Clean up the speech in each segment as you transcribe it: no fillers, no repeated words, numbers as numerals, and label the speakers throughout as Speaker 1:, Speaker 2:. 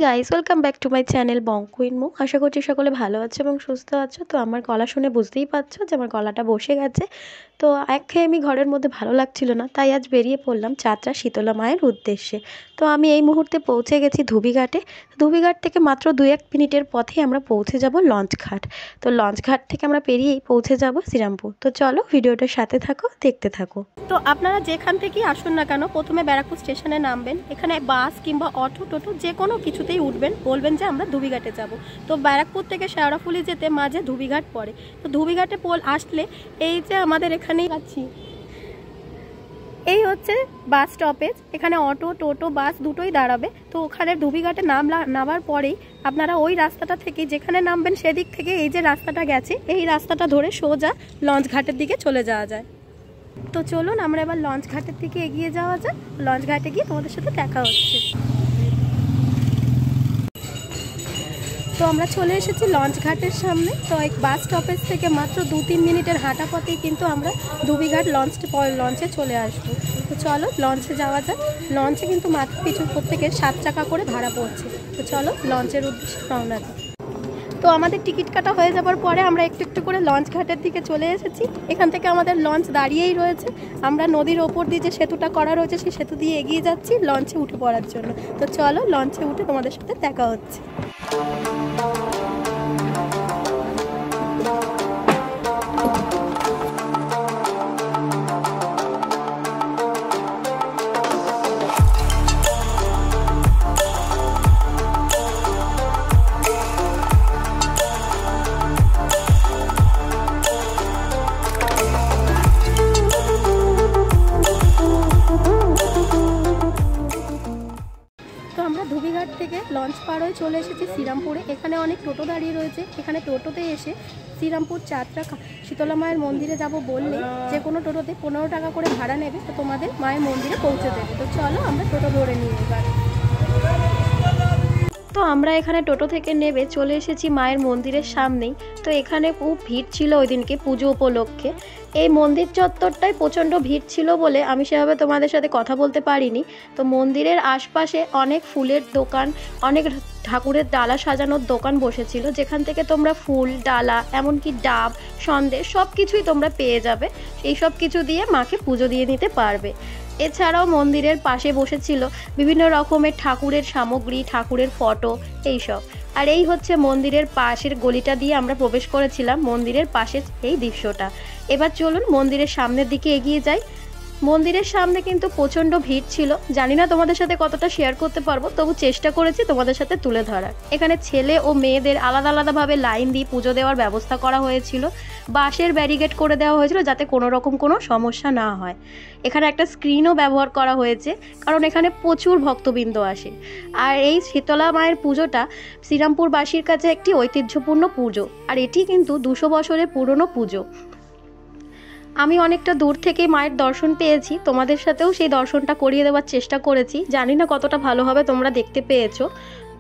Speaker 1: Guys, welcome back to my channel Bong queen মু। আশা করছি সকলে ভালো আছো এবং সুস্থ আছো। তো আমার গলা শুনে বুঝতেই পারছো যে আমার গলাটা বসে গেছে। তো একঘেয়েমি ঘরের মধ্যে ভালো লাগছিল না, তাই আজ বেরিয়ে পড়লাম যাত্রা শীতলা মায়ের উদ্দেশ্যে। তো আমি এই মুহূর্তে পৌঁছে গেছি ধুবিঘাটে। ধুবিঘাট থেকে মাত্র 2-1 মিনিটের পথেই আমরা পৌঁছে যাব লঞ্চঘাট। তো লঞ্চঘাট থেকে আমরা পেরিয়েই পৌঁছে যাব শ্রীরামপুর। তো চলো ভিডিওটার সাথে থাকো, দেখতে থাকো। তো আপনারা যেখান থেকেই আসুন না কেন, প্রথমে ব্যারাকপুর স্টেশনে নামবেন। এখানে বাস কিংবা অটো টোটো যে কোনো কিছুতেই উঠবেন, বলবেন যে আমরা ধুবিঘাটে যাব। তো ব্যারাকপুর থেকে শেওড়াফুলি যেতে মাঝে ধুবিঘাট পড়ে। তো ধুবিঘাটে আসলে এই যে আমাদের এখানেই আছি, এই হচ্ছে বাস স্টপেজ। এখানে অটো টোটো বাস দুটোই দাঁড়াবে। তো ওখানে ধুবিঘাটে নামার পরেই আপনারা ওই রাস্তাটা থেকে যেখানে নামবেন সেদিক থেকে এই যে রাস্তাটা গেছে, এই রাস্তাটা ধরে সোজা লঞ্চ ঘাটের দিকে চলে যাওয়া যায়। তো চলুন আমরা এবার লঞ্চ ঘাটের দিকে এগিয়ে যাওয়া যায়। লঞ্চ ঘাটে গিয়ে তোমাদের সাথে দেখা হচ্ছে। তো আমরা চলে এসেছি লঞ্চ ঘাটের সামনে। তো এই বাস স্টপেজ থেকে মাত্র 2-3 মিনিটের হাঁটা পথেই কিন্তু আমরা ধুবিঘাট লঞ্চে চলে আসবো। তো চলো লঞ্চে যাওয়া যায়। লঞ্চে কিন্তু মাত্র পিছু প্রত্যেকের 7 টাকা করে ভাড়া পড়ছে। তো চলো লঞ্চের উদ্দেশ্যে রওনা দিই। তো আমাদের টিকিট কাটা হয়ে যাবার পরে আমরা একটু একটু করে লঞ্চ ঘাটের দিকে চলে এসেছি। এখান থেকে আমাদের লঞ্চ দাঁড়িয়েই রয়েছে। আমরা নদীর ওপর দিয়ে যে সেতুটা করা রয়েছে সেই সেতু দিয়ে এগিয়ে যাচ্ছি লঞ্চে উঠে পড়ার জন্য। তো চলো লঞ্চে উঠে তোমাদের সাথে দেখা হচ্ছে। ধুবিঘাট থেকে লঞ্চ পার হয়ে চলে এসেছি শ্রীরামপুরে। এখানে অনেক টোটো দাঁড়িয়ে রয়েছে। এখানে টোটোতে এসে শ্রীরামপুর যাত্রা শীতলা মায়ের মন্দিরে যাব বললে যে কোনো টোটোতে 15 টাকা করে ভাড়া নেবে। তো তোমাদের মায়ের মন্দিরে পৌঁছে দেবে। তো চলো আমরা টোটো ধরে নিই এবার। তো আমরা এখানে টোটো থেকে নেবে চলে এসেছি মায়ের মন্দিরের সামনেই। তো এখানে খুব ভিড় ছিল ওই দিনকে পুজো উপলক্ষে। এই মন্দির চত্বরটায় প্রচণ্ড ভিড় ছিল বলে আমি সেভাবে তোমাদের সাথে কথা বলতে পারিনি। তো মন্দিরের আশপাশে অনেক ফুলের দোকান, অনেক ঠাকুরের ডালা সাজানোর দোকান বসেছিল, যেখান থেকে তোমরা ফুল, ডালা, এমনকি ডাব, সন্দেশ সব কিছুই তোমরা পেয়ে যাবে। এই সব কিছু দিয়ে মাকে পুজো দিয়ে নিতে পারবে। এছাড়াও মন্দিরের পাশে বসেছিল বিভিন্ন রকমের ঠাকুরের সামগ্রী, ঠাকুরের ফটো, এইসব। আর এই হচ্ছে মন্দিরের পাশের গলিটা দিয়ে আমরা প্রবেশ করেছিলাম মন্দিরের পাশের এই দৃশ্যটা। এবার চলুন মন্দিরের সামনের দিকে এগিয়ে যাই। মন্দিরের সামনে কিন্তু প্রচণ্ড ভিড় ছিল। জানি না তোমাদের সাথে কতটা শেয়ার করতে পারবো, তবু চেষ্টা করেছি তোমাদের সাথে তুলে ধরার। এখানে ছেলে ও মেয়েদের আলাদা আলাদাভাবে লাইন দিয়ে পুজো দেওয়ার ব্যবস্থা করা হয়েছিল। বাঁশের ব্যারিকেড করে দেওয়া হয়েছিল যাতে কোনো রকম কোনো সমস্যা না হয়। এখানে একটা স্ক্রিনও ব্যবহার করা হয়েছে, কারণ এখানে প্রচুর ভক্তবৃন্দ আসে। আর এই শীতলা মায়ের পুজোটা শ্রীরামপুরবাসীর কাছে একটি ঐতিহ্যপূর্ণ পুজো। আর এটি কিন্তু 200 বছরের পুরনো পুজো। আমি অনেকটা দূর থেকেই মায়ের দর্শন পেয়েছি, তোমাদের সাথেও সেই দর্শনটা করিয়ে দেওয়ার চেষ্টা করেছি। জানি না কতটা ভালোভাবে তোমরা দেখতে পেয়েছো।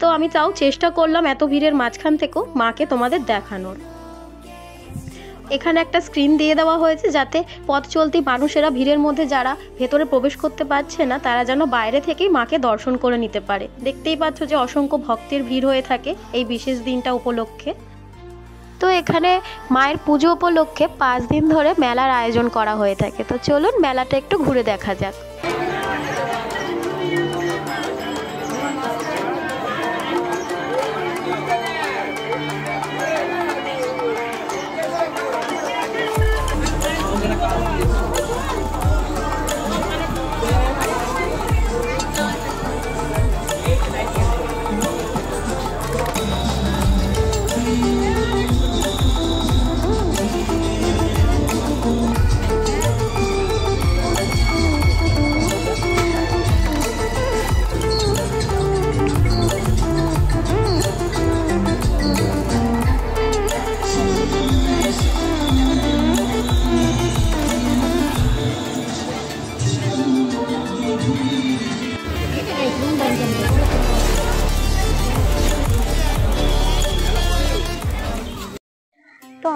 Speaker 1: তো আমি তাও চেষ্টা করলাম এত ভিড়ের মাঝখান থেকেও মাকে তোমাদের দেখানোর। এখানে একটা স্ক্রিন দিয়ে দেওয়া হয়েছে যাতে পথ চলতি মানুষেরা, ভিড়ের মধ্যে যারা ভেতরে প্রবেশ করতে পারছে না, তারা যেন বাইরে থেকেই মাকে দর্শন করে নিতে পারে। দেখতেই পাচ্ছ যে অসংখ্য ভক্তের ভিড় হয়ে থাকে এই বিশেষ দিনটা উপলক্ষে। তো এখানে মায়ের পুজো উপলক্ষে 5 দিন ধরে মেলার আয়োজন করা হয়ে থাকে। তো চলুন মেলাটা একটু ঘুরে দেখা যাক।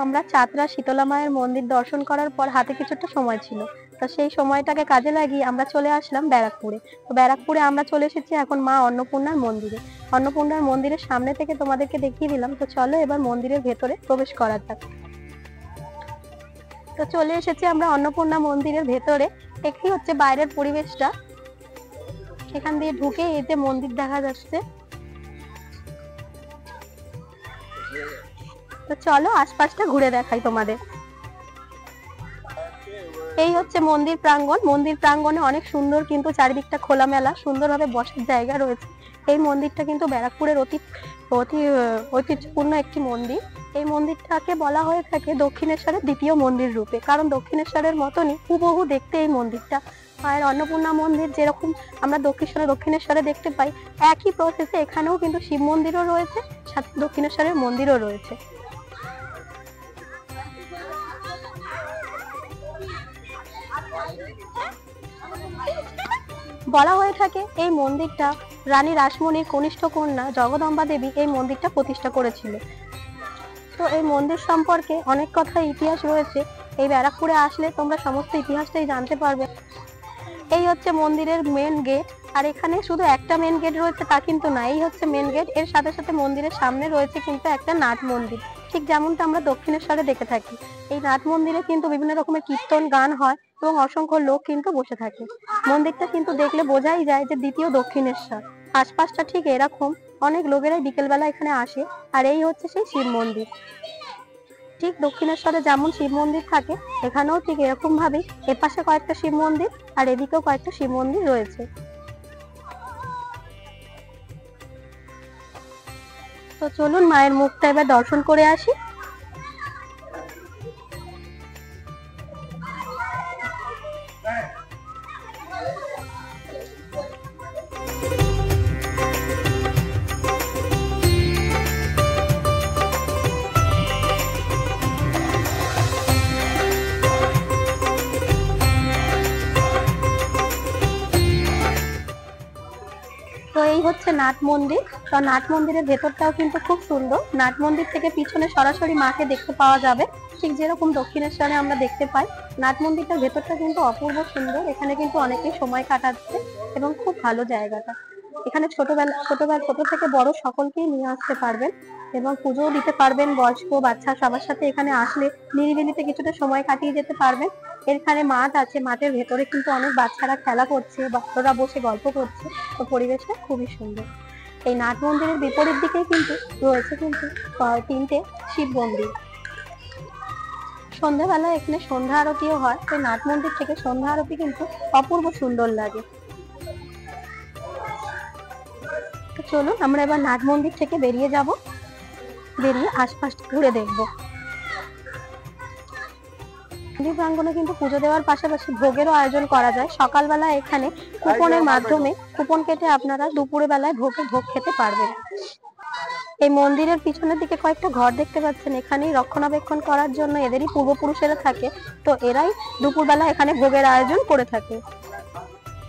Speaker 1: আমরা চাতরা শীতলা মায়ের মন্দির দর্শন করার পর হাতে কিছুটা সময় ছিল, তো সেই সময়টাকে কাজে লাগিয়ে আমরা চলে আসলাম ব্যারাকপুরে। তো ব্যারাকপুরে আমরা চলে এসেছি এখন মা অন্নপূর্ণার মন্দিরে। অন্নপূর্ণার মন্দিরের সামনে থেকে তোমাদেরকে দেখিয়ে দিলাম, তো চলো এবার মন্দিরের ভেতরে প্রবেশ করা যাক। তো চলে এসেছি আমরা অন্নপূর্ণা মন্দিরের ভেতরে। একই হচ্ছে বাইরের পরিবেশটা, সেখান দিয়ে ঢুকে এই যে মন্দির দেখা যাচ্ছে। তো চলো আশপাশটা ঘুরে দেখাই তোমাদের। এই হচ্ছে মন্দির প্রাঙ্গণ। মন্দির প্রাঙ্গণে অনেক সুন্দর কিন্তু চারিদিকটা খোলামেলা, সুন্দরভাবে বসার জায়গা রয়েছে। এই মন্দিরটা কিন্তু ব্যারাকপুরের অতি ঐতিহ্যপূর্ণ একটি মন্দির। এই মন্দিরটাকে বলা হয়ে থাকে দক্ষিণেশ্বরের দ্বিতীয় মন্দির রূপে, কারণ দক্ষিণেশ্বরের মতনই হুবহু দেখতে এই মন্দিরটা। মায়ের অন্নপূর্ণা মন্দির যেরকম আমরা দক্ষিণেশ্বরে দেখতে পাই, একই প্রসেসে এখানেও কিন্তু শিব মন্দিরও রয়েছে, সাথে দক্ষিণেশ্বরের মন্দিরও রয়েছে। বলা হয়ে থাকে এই মন্দিরটা রানী রাসমণির কনিষ্ঠ কন্যা জগদম্বা দেবী এই মন্দিরটা প্রতিষ্ঠা করেছিল। তো এই মন্দির সম্পর্কে অনেক কথা ইতিহাস রয়েছে, এই ব্যারাকপুরে আসলে তোমরা সমস্ত ইতিহাসটাই জানতে পারবে। এই হচ্ছে মন্দিরের মেন গেট, আর এখানে শুধু একটা মেন গেট রয়েছে তা কিন্তু না, এই হচ্ছে মেন গেট। এর সাথে সাথে মন্দিরের সামনে রয়েছে কিন্তু একটা নাট মন্দির, ঠিক যেমনটা আমরা দক্ষিণেশ্বরে দেখে থাকি। এই নাট মন্দিরে কিন্তু বিভিন্ন রকমের কীর্তন গান হয় এবং অসংখ্য লোক কিন্তু বসে থাকে। মন্দিরটা কিন্তু দেখলে বোঝাই যায় যে দ্বিতীয় দক্ষিণেশ্বর। আশপাশটা ঠিক এরকম, অনেক লোকেরাই বিকেলবেলা এখানে আসে। আর এই হচ্ছে সেই শিব মন্দির। ঠিক দক্ষিণেশ্বরে যেমন শিব মন্দির থাকে, এখানেও ঠিক এরকম ভাবেই এপাশে কয়েকটা শিব মন্দির আর এদিকেও কয়েকটা শিব মন্দির রয়েছে। তো চলুন মায়ের মুখটা এবার দর্শন করে আসি। তো এই হচ্ছে নাট মন্দির। তো নাট মন্দিরের ভেতরটাও কিন্তু খুব সুন্দর। নাট মন্দির থেকে পিছনে সরাসরি মাকে দেখতে পাওয়া যাবে, ঠিক যেরকম দক্ষিণেশ্বরে আমরা দেখতে পাই। নাট মন্দিরটার ভেতরটা কিন্তু অপূর্ব সুন্দর। এখানে কিন্তু অনেকেই সময় কাটাচ্ছে এবং খুব ভালো জায়গাটা। এখানে ছোট থেকে বড় সকলকেই নিয়ে আসতে পারবেন এবং পুজোও দিতে পারবেন। বয়স্ক বাচ্চা সবার সাথে এখানে আসলে নিরিবিলিতে কিছুটা সময় কাটিয়ে যেতে পারবেন। এখানে মাঠ আছে, মাঠের ভেতরে কিন্তু অনেক বাচ্চারা খেলা করছে, বাচ্চারা বসে গল্প করছে। তো পরিবেশটা খুবই সুন্দর। এই নাট মন্দিরের বিপরীত দিকে কিন্তু রয়েছে কিন্তু 3টে শিব মন্দির। সন্ধ্যাবেলা এখানে সন্ধ্যা আরতিও হয়। তো নাট মন্দির থেকে সন্ধ্যা আরতি কিন্তু অপূর্ব সুন্দর লাগে। তো চলুন আমরা এবার নাট মন্দির থেকে বেরিয়ে যাব, বেরিয়ে আশপাশটা ঘুরে দেখবো। মন্দির প্রাঙ্গণে কিন্তু পুজো দেওয়ার পাশাপাশি ভোগেরও আয়োজন করা যায়। সকালবেলা এখানে কুপনের মাধ্যমে কুপন কেটে আপনারা দুপুরে বেলায় ভোগ খেতে পারবেন। এই মন্দিরের পিছনের দিকে কয়েকটা ঘর দেখতে পাচ্ছেন, এখানেই রক্ষণাবেক্ষণ করার জন্য এদেরই পূর্বপুরুষেরা থাকে। তো এরাই দুপুরবেলা এখানে ভোগের আয়োজন করে থাকে।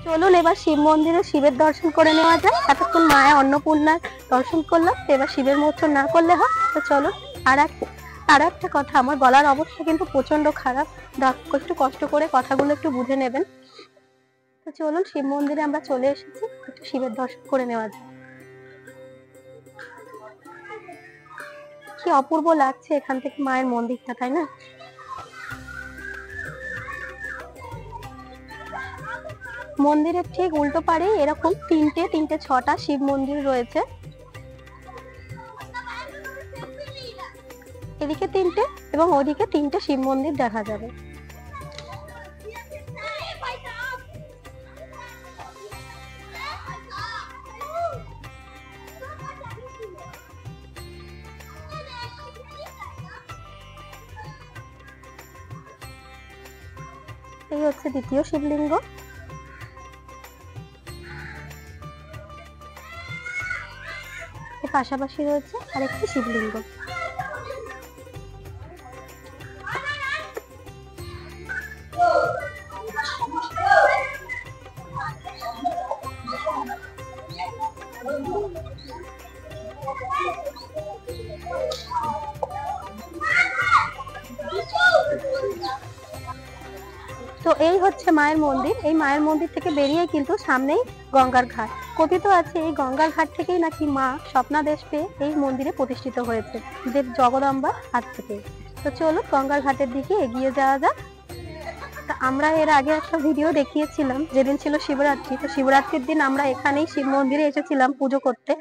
Speaker 1: চলুন এবার শিব মন্দিরে শিবের দর্শন করে নেওয়া যায়। এতক্ষণ মায়ের অন্নপূর্ণার দর্শন করলাম, তো এবার শিবের মোচন না করলে হয়। তো চলো। আর একটা কথা, আমার গলার অবস্থা কিন্তু প্রচন্ড খারাপ, একটু কষ্ট করে কথাগুলো একটু বুঝে নেবেন। তো চলুন শিব মন্দিরে আমরা চলে এসেছি, একটু শিবের দর্শন করে নেওয়া যায়। কি অপূর্ব লাগছে এখান থেকে মায়ের মন্দিরটা, তাই না? মন্দিরের ঠিক উল্টো পারে এরকম তিনটে 6টা শিব মন্দির রয়েছে। এদিকে 3টে এবং ওদিকে 3টে শিব মন্দির দেখা যাবে। এই হচ্ছে দ্বিতীয় শিবলিঙ্গ। এর পাশাপাশি রয়েছে আরেকটি শিবলিঙ্গ।
Speaker 2: তো এই হচ্ছে মায়ের মন্দির। এই মায়ের মন্দির থেকে বেরিয়ে কিন্তু সামনেই গঙ্গার ঘাট। কথিত আছে এই গঙ্গার ঘাট থেকেই নাকি মা স্বপ্নাদেশ পেয়ে এই মন্দিরে প্রতিষ্ঠিত হয়েছে, দেব জগদম্বার হাত থেকে। তো চলো গঙ্গার ঘাটের দিকে এগিয়ে যাওয়া যাক। আমরা এর আগে একটা ভিডিও দেখিয়েছিলাম, যেদিন ছিল শিবরাত্রি। তো শিবরাত্রির দিন আমরা এখানেই শিব মন্দিরে এসেছিলাম পুজো করতে।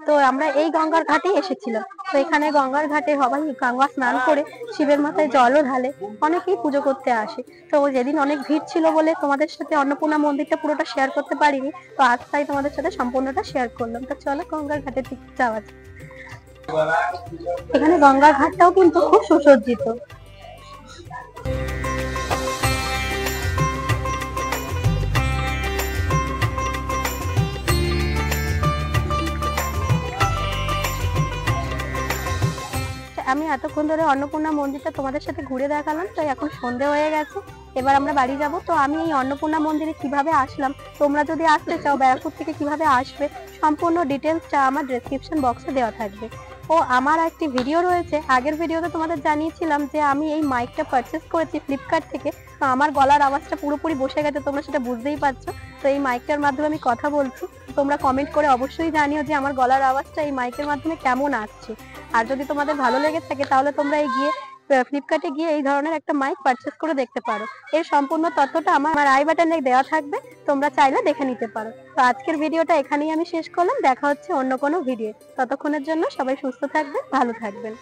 Speaker 2: তো আমরা এই গঙ্গার ঘাটেই এসেছিলাম। তো এখানে গঙ্গার ঘাটে সবাই গঙ্গা স্নান করে শিবের মাথায় জলও ঢালে, অনেকেই পুজো করতে আসে। তো যেদিন অনেক ভিড় ছিল বলে তোমাদের সাথে অন্নপূর্ণা মন্দিরটা পুরোটা শেয়ার করতে পারিনি, তো আজ তাই তোমাদের সাথে সম্পূর্ণটা শেয়ার করলাম। তো চলো গঙ্গার ঘাটের দিকে যাওয়া যাক। এখানে গঙ্গার ঘাটটাও কিন্তু খুব সুসজ্জিত। আমি এতক্ষণ ধরে অন্নপূর্ণা মন্দিরটা তোমাদের সাথে ঘুরে দেখালাম, তো এখন সন্ধে হয়ে গেছে, এবার আমরা বাড়ি যাব। তো আমি এই অন্নপূর্ণা মন্দিরে কিভাবে আসলাম, তোমরা যদি আসতে চাও ব্যারাকপুর থেকে কিভাবে আসবে, সম্পূর্ণ ডিটেলসটা আমার ডেসক্রিপশন বক্সে দেওয়া থাকবে। ও আমার একটি ভিডিও রয়েছে, আগের ভিডিওতে তোমাদের জানিয়েছিলাম যে আমি এই মাইকটা পারচেস করেছি ফ্লিপকার্ট থেকে। তো আমার গলার আওয়াজটা পুরোপুরি বসে গেছে, তোমরা সেটা বুঝতেই পারছো। তো এই মাইকটার মাধ্যমে আমি কথা বলছি, তোমরা কমেন্ট করে অবশ্যই জানিও যে আমার গলার আওয়াজটা এই মাইকের মাধ্যমে কেমন আসছে। আর যদি তোমাদের ভালো লেগে থাকে তাহলে তোমরা ফ্লিপকার্টে গিয়ে এই ধরনের একটা মাইক পারচেস করে দেখতে পারো। এর সম্পূর্ণ তথ্যটা আমার আই বাটনে দেওয়া থাকবে, তোমরা চাইলে দেখে নিতে পারো। তো আজকের ভিডিওটা এখানেই আমি শেষ করলাম, দেখা হচ্ছে অন্য কোনো ভিডিও। ততক্ষণের জন্য সবাই সুস্থ থাকবেন, ভালো থাকবেন।